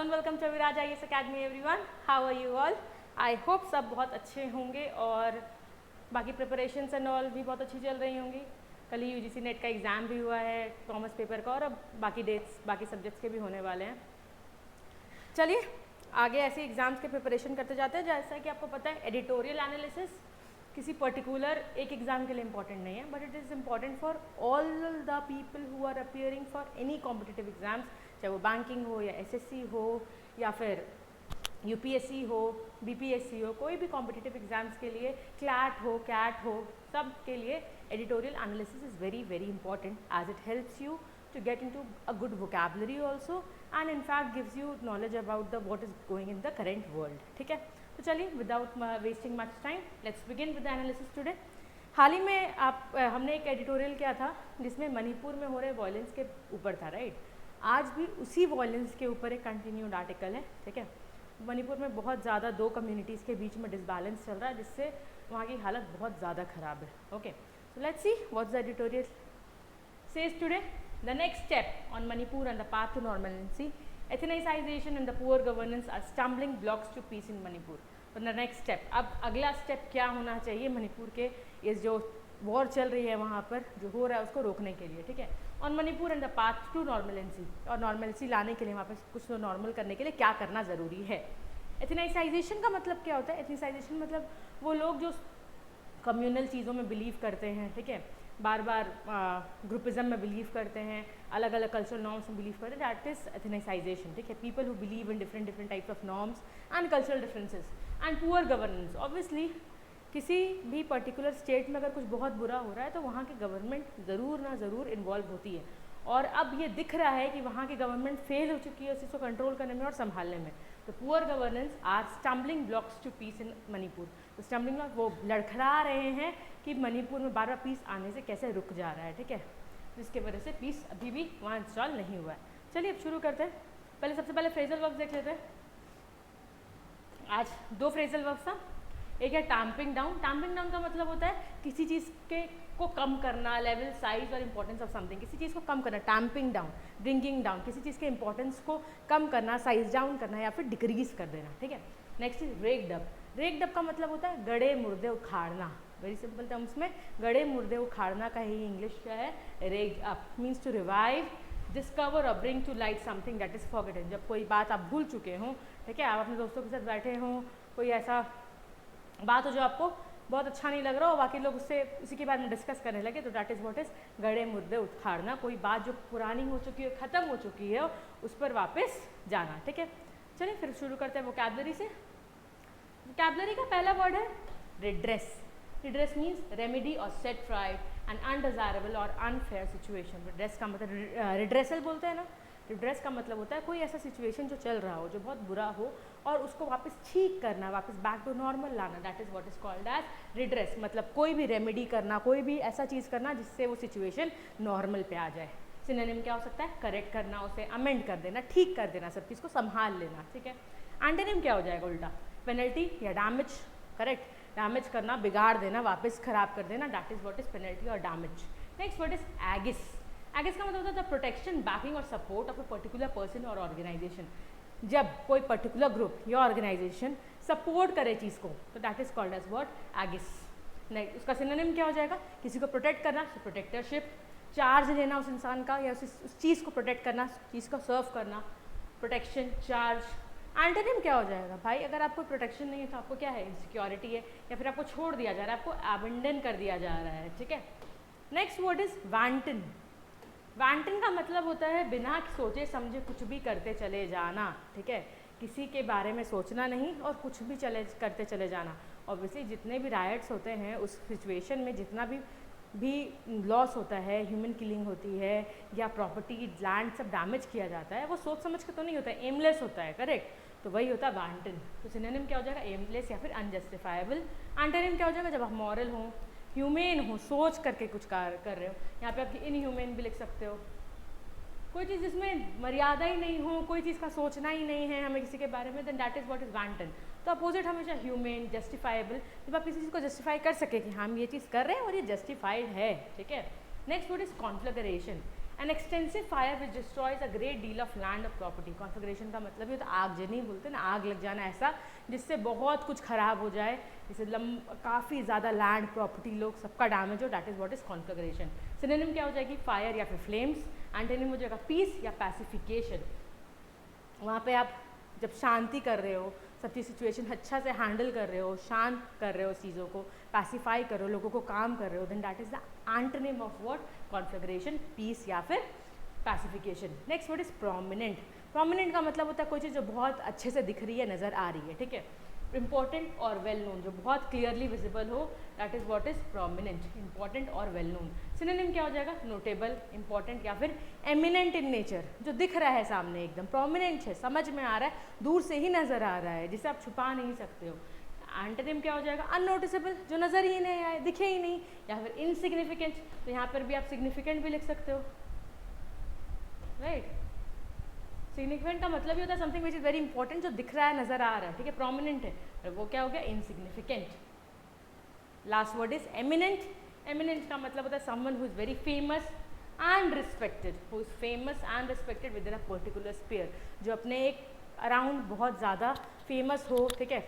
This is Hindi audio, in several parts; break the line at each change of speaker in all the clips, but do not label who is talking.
warm welcome to Viraj IAS Academy everyone. How are you all? I hope सब बहुत अच्छे होंगे और बाकी प्रिपरेशंस एंड ऑल भी बहुत अच्छी चल रही होंगी. कल ही यूजीसी नेट का एग्ज़ाम भी हुआ है कॉमर्स पेपर का और अब बाकी डेट्स बाकी सब्जेक्ट्स के भी होने वाले हैं. चलिए आगे ऐसे एग्ज़ाम्स के प्रिपरेशन करते जाते हैं. जैसा कि आपको पता है एडिटोरियल एनालिसिस किसी पर्टिकुलर एक एग्ज़ाम के लिए इम्पॉर्टेंट नहीं है, but it is important for all the people who are appearing for any competitive exams, चाहे वो बैंकिंग हो या एसएससी हो या फिर यूपीएससी हो, बीपीएससी हो, कोई भी कॉम्पिटिटिव एग्ज़ाम्स के लिए, क्लैट हो, कैट हो, सब के लिए editorial analysis is very very important as it helps you to get into a good vocabulary also and in fact gives you knowledge about the what is going in the current world. ठीक है, तो चलिए without wasting much time let's begin with the analysis today. हाल ही में हमने एक एडिटोरियल किया था जिसमें मणिपुर में हो रहे वॉयलेंस के ऊपर था, राइट. आज भी उसी वॉयलेंस के ऊपर एक कंटिन्यूड आर्टिकल है. ठीक है, मणिपुर में बहुत ज़्यादा दो कम्युनिटीज़ के बीच में डिसबैलेंस चल रहा है जिससे वहाँ की हालत बहुत ज़्यादा ख़राब है. Okay, so let's see what's the editorial says today. The next step on Manipur and the path to normalcy, ethnicization and the poor governance are stumbling blocks to peace in Manipur. तो the next step, अब अगला स्टेप क्या होना चाहिए मणिपुर के इस जो वॉर चल रही है वहाँ पर जो हो रहा है उसको रोकने के लिए. ठीक है, on Manipur and the path to normalcy, और नॉर्मलेंसी लाने के लिए वहाँ पर कुछ तो नॉर्मल करने के लिए क्या करना ज़रूरी है. एथनाइजाइजेशन का मतलब क्या होता है? एथनाइजाइजेशन मतलब वो लोग जो कम्युनल चीज़ों में बिलीव करते हैं, ठीक है, बार बार ग्रुपिज्म में बिलीव करते हैं, अलग अलग कल्चरल नॉर्म्स में बिलीव करते हैं, दैट इज एथनाइजाइजेशन. ठीक है, people who believe in different types of norms and cultural differences and poor governance. Obviously किसी भी पर्टिकुलर स्टेट में अगर कुछ बहुत बुरा हो रहा है तो वहाँ की गवर्नमेंट ज़रूर ना ज़रूर इन्वॉल्व होती है, और अब ये दिख रहा है कि वहाँ की गवर्नमेंट फेल हो चुकी है उस चीज़ को कंट्रोल करने में और संभालने में. तो poor governance are stumbling blocks to peace in Manipur. तो स्टम्बलिंग ब्लॉक वो लड़खड़ा रहे हैं कि मणिपुर में बार बार पीस आने से कैसे रुक जा रहा है. ठीक है, जिसके वजह से पीस अभी भी वहाँ इंस्टॉल नहीं हुआ है. चलिए अब शुरू करते हैं. पहले सबसे पहले फ्रेजल वर्ब्स देख लेते हैं. आज दो फ्रेजल वर्ब्स था. एक है टैम्पिंग डाउन. टैम्पिंग डाउन का मतलब होता है किसी चीज़ के को कम करना, लेवल, साइज और इंपॉर्टेंस ऑफ समथिंग, किसी चीज़ को कम करना. टैम्पिंग डाउन, ब्रिंगिंग डाउन, किसी चीज़ के इंपॉर्टेंस को कम करना, साइज डाउन करना या फिर डिक्रीज कर देना. ठीक है, next is raked up. Raked up का मतलब होता है गड़े मुर्दे उखाड़ना. वेरी सिंपल टर्म्स में गड़े मुर्दे उखाड़ना का ही इंग्लिश क्या है? Raked up. Means to revive, discover और bring to light something that is forgotten. जब कोई बात आप भूल चुके हों, ठीक है, आप अपने दोस्तों के साथ बैठे हों, कोई ऐसा बात हो जो आपको बहुत अच्छा नहीं लग रहा हो, बाकी लोग उससे उसी के बारे में डिस्कस करने लगे, तो दैट इज़ व्हाट इज़ गड़े मुर्दे उखाड़ना. कोई बात जो पुरानी हो चुकी है, ख़त्म हो चुकी है, उस पर वापस जाना. ठीक है, चलिए फिर शुरू करते हैं वोकैबुलरी से. वोकैबुलरी का पहला वर्ड है रिड्रेस. रिड्रेस मीन्स रेमेडी और सेट राइट एन अनडिजायरेबल और अनफेयर सिचुएशन. रिड्रेस का मतलब रिड्रेसल बोलते हैं ना. रिड्रेस का मतलब होता है कोई ऐसा सिचुएशन जो चल रहा हो, जो बहुत बुरा हो, और उसको वापस ठीक करना, वापस बैक टू नॉर्मल लाना. That is what is called as redress. मतलब कोई भी रेमेडी करना, कोई भी ऐसा चीज़ करना जिससे वो सिचुएशन नॉर्मल पे आ जाए. सिनोनिम क्या हो सकता है? करेक्ट करना, उसे अमेंड कर देना, ठीक कर देना, सब चीज़ को संभाल लेना. ठीक है, एंटोनिम क्या हो जाएगा उल्टा? पेनल्टी या डैमेज. करेक्ट, डैमेज करना, बिगाड़ देना, वापस खराब कर देना, that is what is penalty और damage. Next word is aegis. Aegis का मतलब होता है द प्रोटेक्शन, बैकिंग और support of a particular person और ऑर्गेनाइजेशन. जब कोई पर्टिकुलर ग्रुप या ऑर्गेनाइजेशन सपोर्ट करे चीज़ को, तो that is called as word aegis. Next उसका सिनोनिम क्या हो जाएगा? किसी को प्रोटेक्ट करना, प्रोटेक्टरशिप. चार्ज लेना उस इंसान का या उस चीज़ को प्रोटेक्ट करना, चीज़ को सर्व करना, प्रोटेक्शन, चार्ज. एंटोनिम क्या हो जाएगा? भाई अगर आपको प्रोटेक्शन नहीं है तो आपको क्या है? इनसिक्योरिटी है, या फिर आपको छोड़ दिया जा रहा है, आपको अबेंडन कर दिया जा रहा है. ठीक है, नेक्स्ट वर्ड इज वैंटन. वैंटन का मतलब होता है बिना सोचे समझे कुछ भी करते चले जाना. ठीक है, किसी के बारे में सोचना नहीं और कुछ भी करते चले जाना. ऑब्वियसली जितने भी राइट्स होते हैं उस सिचुएशन में जितना भी लॉस होता है, ह्यूमन किलिंग होती है या प्रॉपर्टी, लैंड सब डैमेज किया जाता है, वो सोच समझ के तो नहीं होता है, एमलेस होता है. करेक्ट, तो वही होता है वैंटन. तो सिनोनिम क्या हो जाएगा? एमलेस या फिर अनजस्टिफाइबल. एंटोनिम क्या हो जाएगा? जब आप मॉरल हो, ह्यूमेन हो, सोच करके कुछ कार्य कर रहे हो. यहाँ पे आप इनह्यूमेन भी लिख सकते हो. कोई चीज़ जिसमें मर्यादा ही नहीं हो, कोई चीज़ का सोचना ही नहीं है हमें किसी के बारे में, then that is what is wanton. तो अपोजिट हमेशा ह्यूमेन, जस्टिफाइबल. जब आप किसी चीज़ को जस्टिफाई कर सके कि हम ये चीज़ कर रहे हैं और ये जस्टिफाइड है. ठीक है, next word is conflagration. An extensive fire which destroys a great deal of land of property. Conflagration का मतलब ये तो आगजनी बोलते हैं ना, आग लग जाना ऐसा जिससे बहुत कुछ खराब हो जाए, जैसे काफ़ी ज़्यादा लैंड प्रॉपर्टी लोग सबका डैमेज हो, that is what is conflagration. Synonym क्या हो जाएगी? फायर या फिर फ्लेम्स। एंटोनिम हो जाएगा पीस या पैसिफिकेशन। वहाँ पे आप जब शांति कर रहे हो, सब चीज़ सिचुएशन अच्छा से हैंडल कर रहे हो, शांत कर रहे हो चीज़ों को, पैसिफाई कर रहे हो, लोगों को काम कर रहे हो, then that is the antonym of what? Conflagration, peace या फिर pacification. Next what is prominent. Prominent का मतलब होता है कोई चीज़ जो बहुत अच्छे से दिख रही है, नज़र आ रही है, ठीक है। इंपॉर्टेंट और वेल नोन, जो बहुत क्लियरली विजिबल हो, that is what is prominent. Important और वेल नोन। सिनोनिम क्या हो जाएगा? नोटेबल, इंपॉर्टेंट या फिर एमिनेंट इन नेचर, जो दिख रहा है सामने, एकदम प्रोमिनेंट है, समझ में आ रहा है, दूर से ही नज़र आ रहा है, जिसे आप छुपा नहीं सकते हो। एंटोनिम क्या हो जाएगा? अननोटिसेबल, जो नज़र ही नहीं आए, दिखे ही नहीं, या फिर इनसिग्निफिकेंट, तो यहाँ पर भी आप सिग्निफिकेंट भी लिख सकते हो, राइट। सिग्निफिकेंट का मतलब ये होता है something which is very important, जो दिख रहा है, नज़र आ रहा है, ठीक है, प्रोमिनेंट है, और वो क्या हो गया? Insignificant. Last word is eminent. Eminent का मतलब होता है someone who is very famous and respected, who is famous and respected within a particular sphere, जो अपने एक अराउंड बहुत ज़्यादा फेमस हो, ठीक है,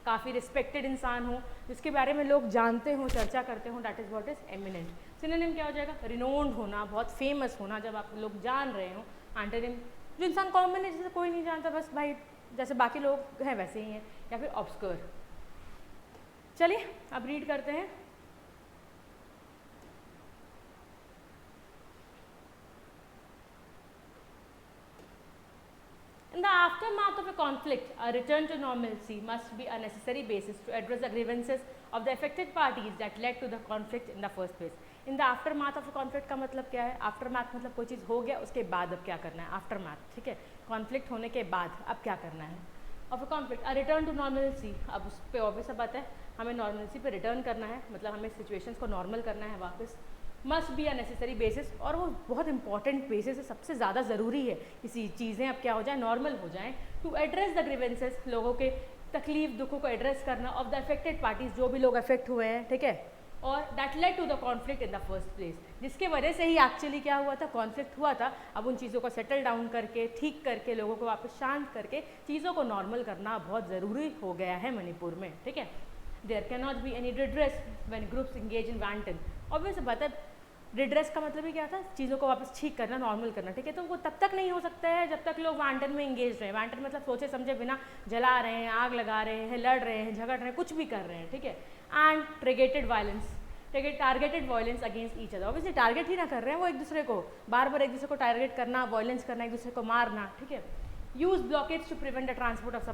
काफ़ी रिस्पेक्टेड इंसान हो, जिसके बारे में लोग जानते हो, चर्चा करते हो, that is what is eminent. Synonym क्या हो जाएगा? रिनोन्ड होना, बहुत फेमस होना, जब आप लोग जान रहे हो। एंटोनिम जो इंसान कॉमन है, जिसे कोई नहीं जानता, बस भाई जैसे बाकी लोग हैं वैसे ही हैं, या फिर ऑब्सक्योर। चलिए अब रीड करते हैं। In the aftermath of a conflict, a return to normalcy must be a necessary basis to address the grievances of the affected parties that led to the conflict in the first place. In the aftermath of a conflict का मतलब क्या है? aftermath मतलब कोई चीज़ हो गया, उसके बाद अब क्या करना है, aftermath, ठीक है, conflict होने के बाद अब क्या करना है। of a conflict, a return to normalcy, अब उस पर ऑब्वियस बात है, हमें normalcy पे रिटर्न करना है, मतलब हमें situations को नॉर्मल करना है वापस। Must be a necessary basis, और वो बहुत इंपॉर्टेंट बेसिस है, सबसे ज़्यादा ज़रूरी है किसी चीज़ें अब क्या हो जाए, नॉर्मल हो जाएं, टू एड्रेस द ग्रीवेंसेस, लोगों के तकलीफ दुखों को एड्रेस करना, ऑफ द अफेक्टेड पार्टीज, जो भी लोग अफेक्ट हुए हैं, ठीक है, और that led to the conflict in the first place, जिसके वजह से ही एक्चुअली क्या हुआ था, कॉन्फ्लिक्ट हुआ था। अब उन चीज़ों को सेटल डाउन करके, ठीक करके, लोगों को वापस शांत करके, चीज़ों को नॉर्मल करना बहुत ज़रूरी हो गया है मणिपुर में, ठीक है। There cannot be any redress when groups engage in wanton. Obvious बात है, रिड्रेस का मतलब ही क्या था? चीज़ों को वापस ठीक करना, नॉर्मल करना, ठीक है, तो वो तब तक नहीं हो सकता है जब तक लोग वांटन में इंगेज रहे। वांटन मतलब सोचे समझे बिना जला रहे हैं, आग लगा रहे हैं, लड़ रहे हैं, झगड़ रहे हैं, कुछ भी कर रहे हैं, ठीक है। And targeted violence against each other, obviously target ही ना कर रहे हैं वो एक दूसरे को, बार बार एक दूसरे को टारगेट करना, वायलेंस करना, एक दूसरे को मारना, ठीक है। Use blockades to prevent the transport of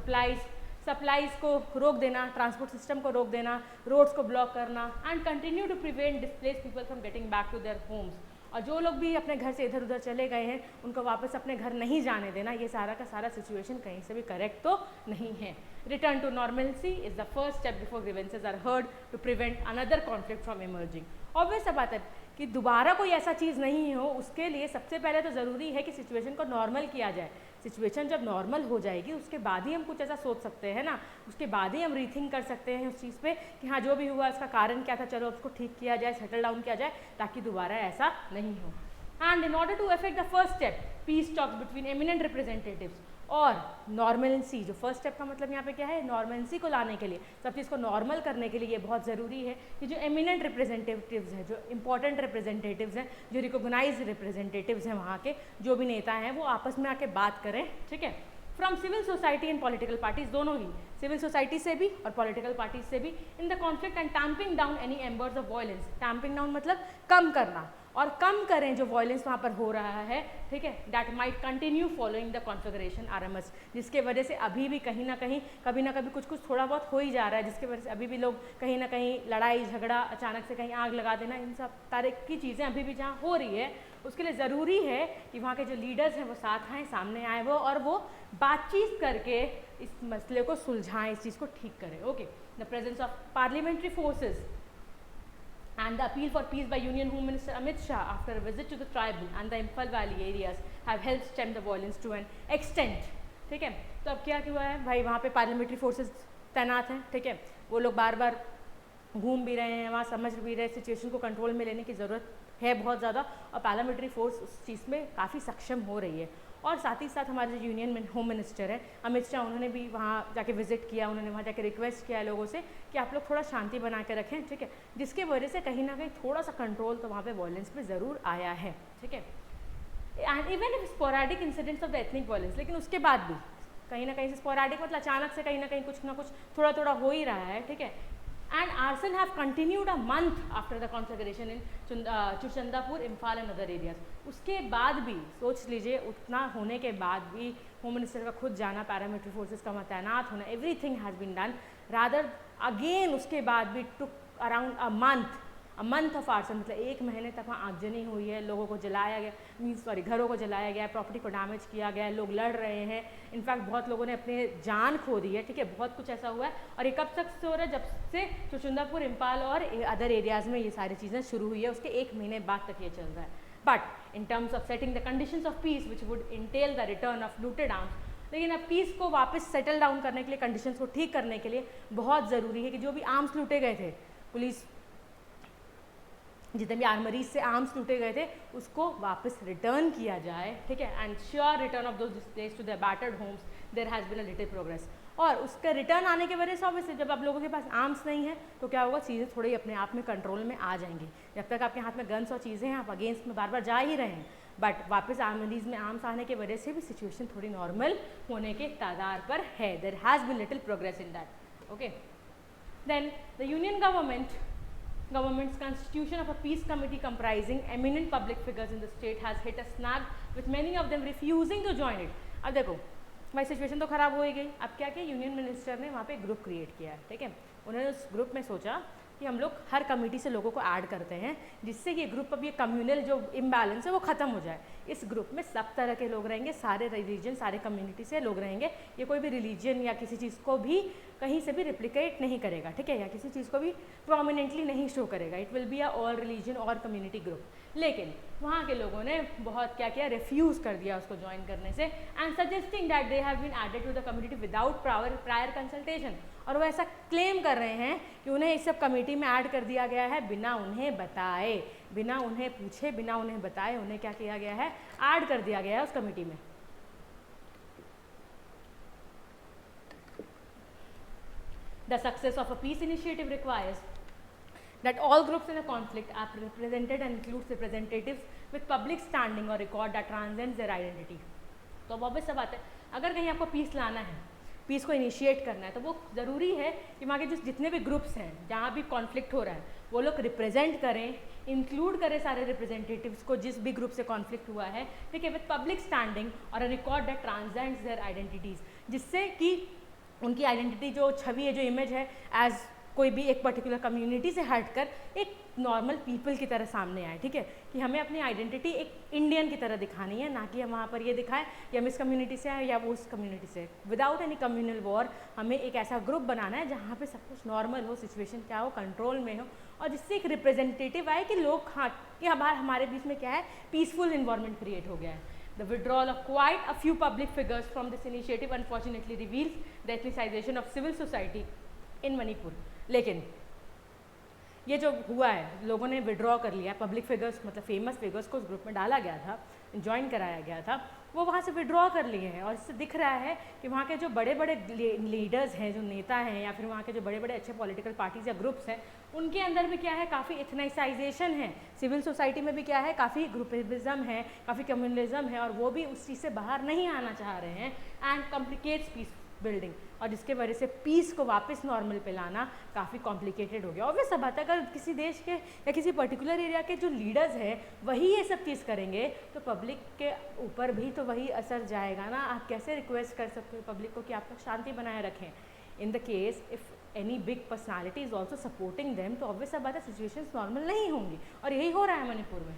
supplies को रोक देना, ट्रांसपोर्ट सिस्टम को रोक देना, रोड्स को ब्लॉक करना, and continue to prevent displace people from getting back to their homes, और जो लोग भी अपने घर से इधर उधर चले गए हैं उनको वापस अपने घर नहीं जाने देना। ये सारा का सारा सिचुएशन कहीं से भी करेक्ट तो नहीं है। Return to normalcy is the first step before grievances are heard to prevent another conflict from emerging. Obvious बात है कि दोबारा कोई ऐसा चीज़ नहीं हो, उसके लिए सबसे पहले तो ज़रूरी है कि सिचुएशन को नॉर्मल किया जाए। सिचुएशन जब नॉर्मल हो जाएगी उसके बाद ही हम कुछ ऐसा सोच सकते हैं ना, उसके बाद ही हम रीथिंक कर सकते हैं उस चीज़ पे कि हाँ जो भी हुआ इसका कारण क्या था, चलो उसको ठीक किया जाए, सेटल डाउन किया जाए, ताकि दोबारा ऐसा नहीं हो। And in order to effect the first step, peace talks between eminent representatives और नॉर्मलेंसी, जो फर्स्ट स्टेप का मतलब यहाँ पे क्या है, नॉर्मलेंसी को लाने के लिए, सब चीज़ को नॉर्मल करने के लिए ये बहुत ज़रूरी है कि जो एमिनेंट रिप्रेजेंटेटिव्स हैं, जो इंपॉर्टेंट रिप्रेजेंटेटिव्स हैं, जो रिकॉग्नाइज रिप्रेजेंटेटिव्स हैं, वहाँ के जो भी नेता हैं, वो आपस में आके बात करें, ठीक है। From civil society and political parties, दोनों ही, सिविल सोसाइटी से भी और पॉलिटिकल पार्टीज से भी, in the conflict and tamping down any embers of violence. Tamping down मतलब कम करना, और कम करें जो वायलेंस वहाँ पर हो रहा है, ठीक है, that might continue following the configuration RMS, जिसके वजह से अभी भी कहीं ना कहीं, कभी ना कभी कुछ कुछ थोड़ा बहुत हो ही जा रहा है, जिसके वजह से अभी भी लोग कहीं ना कहीं लड़ाई झगड़ा, अचानक से कहीं आग लगा देना, इन सब तरह की चीज़ें अभी भी जहाँ हो रही है, उसके लिए ज़रूरी है कि वहाँ के जो लीडर्स हैं वो साथ आएँ, सामने आए वो, और वो बातचीत करके इस मसले को सुलझाएं, इस चीज़ को ठीक करें। Okay, the presence of parliamentary forces and the appeal for peace by Union Home Minister Amit Shah after a visit to the tribal and the Imphal Valley areas have helped stem the violence to an extent, ठीक है। तो अब क्या हुआ है भाई, वहाँ पे पार्लियामेंट्री फोर्सेस तैनात हैं, ठीक है, वो लोग बार बार घूम भी रहे हैं, वहाँ समझ भी रहे हैं, सिचुएशन को कंट्रोल में लेने की ज़रूरत है बहुत ज़्यादा, और पैरामिलिट्री फोर्स उस चीज़ में काफ़ी सक्षम हो रही है। और साथ ही साथ हमारे जो यूनियन होम मिनिस्टर है अमित शाह, उन्होंने भी वहाँ जाके विजिट किया, उन्होंने वहाँ जाके रिक्वेस्ट किया लोगों से कि आप लोग थोड़ा शांति बना के रखें, ठीक है, जिसके वजह से कहीं ना कहीं थोड़ा सा कंट्रोल तो वहाँ पे वायलेंस पे ज़रूर आया है, ठीक है। And even if sporadic incidents of the ethnic violence, लेकिन उसके बाद भी कहीं ना कहीं से स्पोराडिक मतलब अचानक से कहीं ना कहीं कुछ ना कुछ थोड़ा थोड़ा हो ही रहा है, ठीक है। And arson have continued a month after the conflagration in Churachandpur, Imphal and other areas. उसके बाद भी सोच लीजिए, उतना होने के बाद भी होम मिनिस्टर का खुद जाना, पैरामिलिट्री फोर्सेस का तैनात होना, everything has been done, rather again उसके बाद भी took around a month of arson, मतलब 1 महीने तक वहाँ आगजनी हुई है, लोगों को जलाया गया, घरों को जलाया गया, प्रॉपर्टी को डैमेज किया गया, लोग लड़ रहे हैं, इनफैक्ट बहुत लोगों ने अपने जान खो दी है, ठीक है, बहुत कुछ ऐसा हुआ है। और ये कब तक से हो रहा है? जब से चुरचंदापुर, इम्फाल और अदर एरियाज़ में ये सारी चीज़ें शुरू हुई है, उसके 1 महीने बाद तक ये चल रहा है। But in terms of setting the conditions of peace which would entail the return of looted arms, लेकिन अब पीस को वापस सेटल डाउन करने के लिए, कंडीशंस को ठीक करने के लिए बहुत ज़रूरी है कि जो भी आर्म्स लूटे गए थे, पुलिस जितने भी आर्मरीज से आर्म्स लूटे गए थे, उसको वापस रिटर्न किया जाए, ठीक है, ensure return of those displaced to their battered homes, there has been a little progress. और उसका रिटर्न आने की वजह से ऑब्वियसली जब आप लोगों के पास आर्म्स नहीं है तो क्या होगा, चीज़ें थोड़ी अपने आप में कंट्रोल में आ जाएंगी। जब तक आपके हाथ में गन्स और चीज़ें हैं, आप अगेंस्ट में बार बार जा ही रहे हैं, बट वापस आर्मरीज में आर्म्स आने की वजह से भी सिचुएशन थोड़ी नॉर्मल होने के तादार पर है। There has been little progress in that, okay. Then the union government's constitution of a peace committee comprising eminent public figures in the state has hit a snag, with many of them refusing to join it. अब देखो भाई, सिचुएशन तो ख़राब हो ही गई, अब क्या किया, यूनियन मिनिस्टर ने वहाँ पे ग्रुप क्रिएट किया है, ठीक है। उन्होंने उस ग्रुप में सोचा कि हम लोग हर कमेटी से लोगों को ऐड करते हैं, जिससे ये ग्रुप, अब ये कम्युनल जो इम्बैलेंस है वो ख़त्म हो जाए। इस ग्रुप में सब तरह के लोग रहेंगे, सारे रिलीजन, सारे कम्युनिटी से लोग रहेंगे, ये कोई भी रिलीजन या किसी चीज़ को भी कहीं से भी रिप्लिकेट नहीं करेगा, ठीक है, या किसी चीज़ को भी प्रोमिनेंटली नहीं शो करेगा। It will be a all religion और कम्युनिटी ग्रुप। लेकिन वहाँ के लोगों ने बहुत क्या किया, रिफ्यूज़ कर दिया उसको ज्वाइन करने से, and suggesting that they have been added to the community without prior consultation. और वो ऐसा क्लेम कर रहे हैं कि उन्हें इस सब कमेटी में ऐड कर दिया गया है बिना उन्हें बताए, बिना उन्हें पूछे, बिना उन्हें बताए, उन्हें क्या किया गया है, ऐड कर दिया गया है उस कमेटी में। The success of a peace initiative requires that all groups in a conflict are represented and includes representatives with public standing or record that transcends their identity. तो अब ऑब्वियस सा बात है, अगर कहीं आपको पीस लाना है, पीस को इनिशिएट करना है, तो वो ज़रूरी है कि वहाँ के जितने भी ग्रुप्स हैं जहाँ भी कॉन्फ्लिक्ट हो रहा है, वो लोग रिप्रेजेंट करें, इंक्लूड करें सारे रिप्रेजेंटेटिव्स को जिस भी ग्रुप से कॉन्फ्लिक्ट हुआ है, ठीक है, विद पब्लिक स्टैंडिंग और a record that transcends their identities, जिससे कि उनकी आइडेंटिटी, जो छवि है, जो इमेज है, एज कोई भी एक पर्टिकुलर कम्युनिटी से हटकर एक नॉर्मल पीपल की तरह सामने आए, ठीक है, कि हमें अपनी आइडेंटिटी एक इंडियन की तरह दिखानी है, ना कि हम वहाँ पर ये दिखाएं कि हम इस कम्युनिटी से आए या वो उस कम्युनिटी से। विदाउट एनी कम्युनल वॉर हमें एक ऐसा ग्रुप बनाना है जहाँ पे सब कुछ नॉर्मल हो, सिचुएशन क्या हो, कंट्रोल में हो, और जिससे एक रिप्रेजेंटेटिव आए कि लोग, हाँ, कि हमारे बीच में क्या है, पीसफुल इन्वायरमेंट क्रिएट हो गया है। The withdrawal of quite a few public figures from this initiative unfortunately reveals the ethnicization of civil society in Manipur. लेकिन ये जो हुआ है, लोगों ने विड्रॉ कर लिया, पब्लिक फिगर्स मतलब फेमस फिगर्स को उस ग्रुप में डाला गया था, ज्वाइन कराया गया था, वो वहाँ से विड्रॉ कर लिए हैं। और इससे दिख रहा है कि वहाँ के जो बड़े बड़े लीडर्स हैं, जो नेता हैं, या फिर वहाँ के जो बड़े बड़े अच्छे पॉलिटिकल पार्टीज या ग्रुप्स हैं, उनके अंदर भी क्या है, काफ़ी इथनाइसाइजेशन है। सिविल सोसाइटी में भी क्या है, काफ़ी ग्रुपिज्म है, काफ़ी कम्युनलिज्म है, और वो भी उस चीज़ से बाहर नहीं आना चाह रहे हैं, एंड कॉम्प्लिकेट्स पीस बिल्डिंग, और जिसके वजह से पीस को वापस नॉर्मल पे लाना काफ़ी कॉम्प्लिकेटेड हो गया। ऑब्वियस सा बात है, अगर किसी देश के या किसी पर्टिकुलर एरिया के जो लीडर्स हैं वही ये सब चीज़ करेंगे तो पब्लिक के ऊपर भी तो वही असर जाएगा ना। आप कैसे रिक्वेस्ट कर सकते हो पब्लिक को कि आप लोग शांति बनाए रखें? In the case if any big personality is also supporting them, तो ऑब्वियस सा बात है सिचुएशंस नॉर्मल नहीं होंगी, और यही हो रहा है मणिपुर में।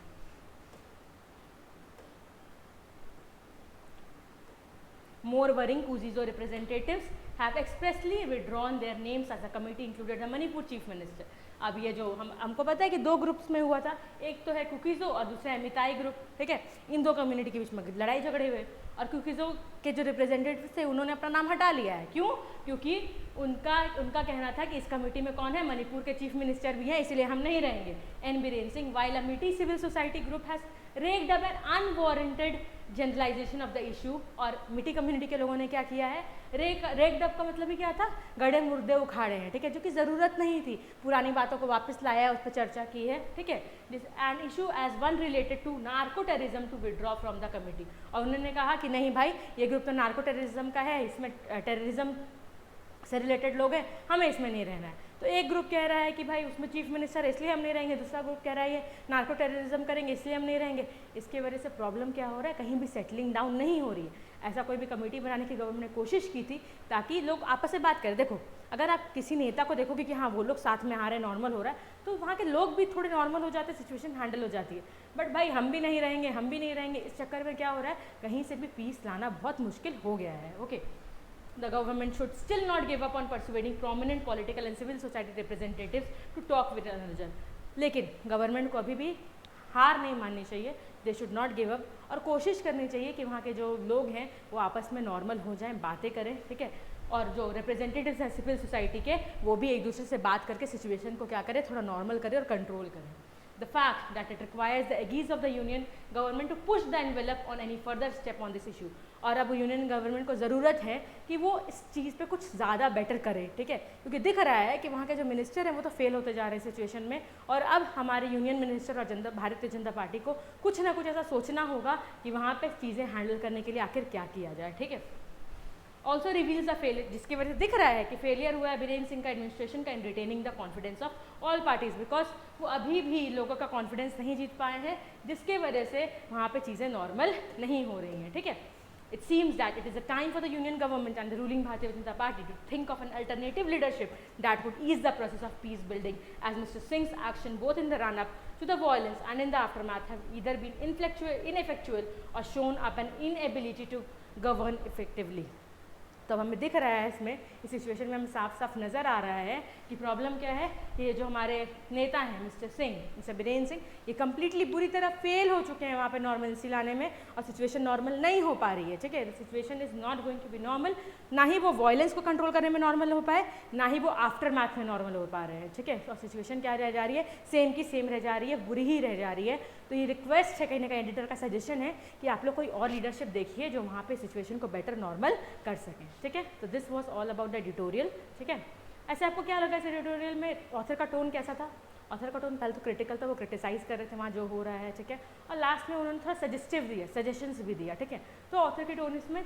More worrying, Kuzizo representatives have expressly withdrawn their names as a committee included the Manipur chief minister. अब ये जो हमको पता है कि 2 ग्रुप्स में हुआ था, एक तो है कुकीज़ो और दूसरा है मिताई ग्रुप, ठीक है। इन 2 कम्युनिटी के बीच में लड़ाई झगड़े हुए और कुकीज़ो के जो रिप्रेजेंटेटिव थे उन्होंने अपना नाम हटा लिया है। क्यों? क्योंकि उनका कहना था कि इस कमेटी में कौन है, मणिपुर के चीफ मिनिस्टर भी हैं, इसलिए हम नहीं रहेंगे। N Biren Singh, while a Meitei civil society group has raked up an unwarranted generalisation of the issue. और मिटी कम्युनिटी के लोगों ने क्या किया है, रेक्ड अप का मतलब ही क्या था, गड़े मुर्दे उखाड़े हैं, ठीक है, जो कि ज़रूरत नहीं थी, पुरानी बातों को वापस लाया है, उस पर चर्चा की है, ठीक है। This an issue as one related to narco terrorism to withdraw from the committee. और उन्होंने कहा कि नहीं भाई, ये ग्रुप तो नार्को टेररिज्म का है, इसमें टेररिज्म से रिलेटेड लोग हैं, हमें इसमें नहीं रहना है। तो एक ग्रुप कह रहा है कि भाई उसमें चीफ मिनिस्टर है इसलिए हम नहीं रहेंगे, दूसरा ग्रुप कह रहा है ये नार्को टेररिज्म करेंगे इसलिए हम नहीं रहेंगे। इसके वजह से प्रॉब्लम क्या हो रहा है, कहीं भी सेटलिंग डाउन नहीं हो रही है। ऐसा कोई भी कमेटी बनाने की गवर्नमेंट ने कोशिश की थी ताकि लोग आपस में बात करें। देखो, अगर आप किसी नेता को देखोगे कि हाँ वो लोग साथ में आ रहे हैं, नॉर्मल हो रहा है, तो वहाँ के लोग भी थोड़े नॉर्मल हो जाते हैं, सिचुएशन हैंडल हो जाती है। बट भाई हम भी नहीं रहेंगे, हम भी नहीं रहेंगे, इस चक्कर में क्या हो रहा है, कहीं से भी पीस लाना बहुत मुश्किल हो गया है। Okay, the government should still not give up on persuading prominent political and civil society representatives to talk with one another। लेकिन गवर्नमेंट को अभी भी हार नहीं माननी चाहिए, they should not give up, और कोशिश करनी चाहिए कि वहाँ के जो लोग हैं वो आपस में नॉर्मल हो जाएं, बातें करें, ठीक है। और जो रिप्रेजेंटेटिव्स हैं सिविल सोसाइटी के, वो भी एक दूसरे से बात करके सिचुएशन को क्या करें, थोड़ा नॉर्मल करें और कंट्रोल करें। The fact that it requires the aegis of the union government to push the envelope on any further step on this issue। और अब यूनियन गवर्नमेंट को ज़रूरत है कि वो इस चीज़ पे कुछ ज़्यादा बेटर करे, ठीक है, क्योंकि दिख रहा है कि वहाँ के जो मिनिस्टर हैं वो तो फेल होते जा रहे हैं सिचुएशन में। और अब हमारे यूनियन मिनिस्टर और भारतीय जनता पार्टी को कुछ ना कुछ ऐसा सोचना होगा कि वहाँ पे चीज़ें हैंडल करने के लिए आखिर क्या किया जाए, ठीक है। ऑल्सो रिवील्स द फेलियर, जिसकी वजह से दिख रहा है कि फेलियर हुआ है बीरेन सिंह का एडमिनिस्ट्रेशन का in retaining the confidence of all parties, because वो अभी भी लोगों का कॉन्फिडेंस नहीं जीत पाए हैं, जिसके वजह से वहाँ पे चीज़ें नॉर्मल नहीं हो रही हैं, ठीक है। It seems that it is a time for the union government and the ruling Bharatiya Janata Party to think of an alternative leadership that would ease the process of peace building, as Mr. Singh's action both in the run-up to the violence and in the aftermath have either been ineffectual or shown up an inability to govern effectively। तो हमें दिख रहा है इसमें, इस सिचुएशन में हमें साफ साफ नज़र आ रहा है कि प्रॉब्लम क्या है, कि ये जो हमारे नेता हैं मिस्टर बीरेन सिंह, ये कम्प्लीटली बुरी तरह फेल हो चुके हैं वहाँ पे नॉर्मलसी लाने में, और सिचुएशन नॉर्मल नहीं हो पा रही है, ठीक है। Situation is not going to be normal, ना ही वो वायलेंस को कंट्रोल करने में नॉर्मल हो पाए, ना ही वो आफ्टर मैथ में नॉर्मल हो पा रहे हैं, ठीक है। और सिचुएशन क्या रह जा रही है, सेम की सेम रह जा रही है, बुरी ही रह जा रही है। तो ये रिक्वेस्ट है, कहीं ना कहीं एडिटर का सजेशन है कि आप लोग कोई और लीडरशिप देखिए जो वहाँ पे सिचुएशन को बेटर नॉर्मल कर सकें, ठीक है। तो this was all about the editorial, ठीक है। ऐसे आपको क्या लगा इस एडिटोरियल में, ऑथर का टोन कैसा था? ऑथर का टोन पहले तो क्रिटिकल था, वो क्रिटिसाइज़ कर रहे थे वहाँ जो हो रहा है, ठीक है, और लास्ट में उन्होंने थोड़ा सजेस्टिव दिया, सजेशंस भी दिया, ठीक है। तो ऑथर की टोन इसमें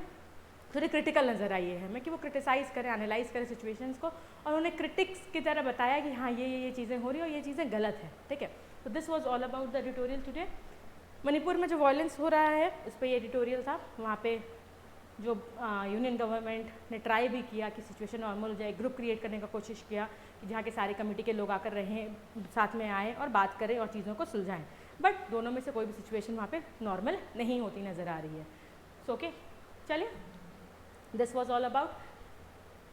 थोड़ी क्रिटिकल नज़र आई है हमें, कि वो क्रिटिसाइज़ करें, एनालाइज करें सिचुएशंस को, और उन्होंने क्रिटिक्स की तरह बताया कि हाँ ये चीज़ें हो रही हैं और ये चीज़ें गलत है, ठीक है। तो this was all about the editorial today. Manipur में जो वायलेंस हो रहा है उस पर ये एडिटोरियल था। वहाँ पे जो यूनियन गवर्नमेंट ने ट्राई भी किया कि सिचुएशन नॉर्मल हो जाए, ग्रुप क्रिएट करने का कोशिश किया कि जहाँ के सारे कमेटी के लोग आकर रहें, साथ में आएँ और बात करें और चीज़ों को सुलझाएं, बट दोनों में से कोई भी सिचुएशन वहाँ पे नॉर्मल नहीं होती नज़र आ रही है। सो ओके, चलिए, this was all about,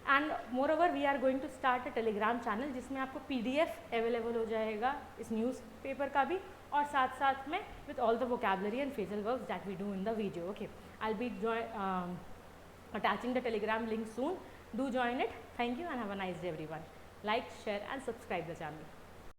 and moreover we are going to start a Telegram channel जिसमें आपको PDF अवेलेबल हो जाएगा इस न्यूज़पेपर का भी, और साथ साथ में with all the vocabulary and phrasal verbs that we do in the video. Okay, I'll be attaching the Telegram link soon. Do join it. Thank you and have a nice day everyone. Like, share and subscribe the channel.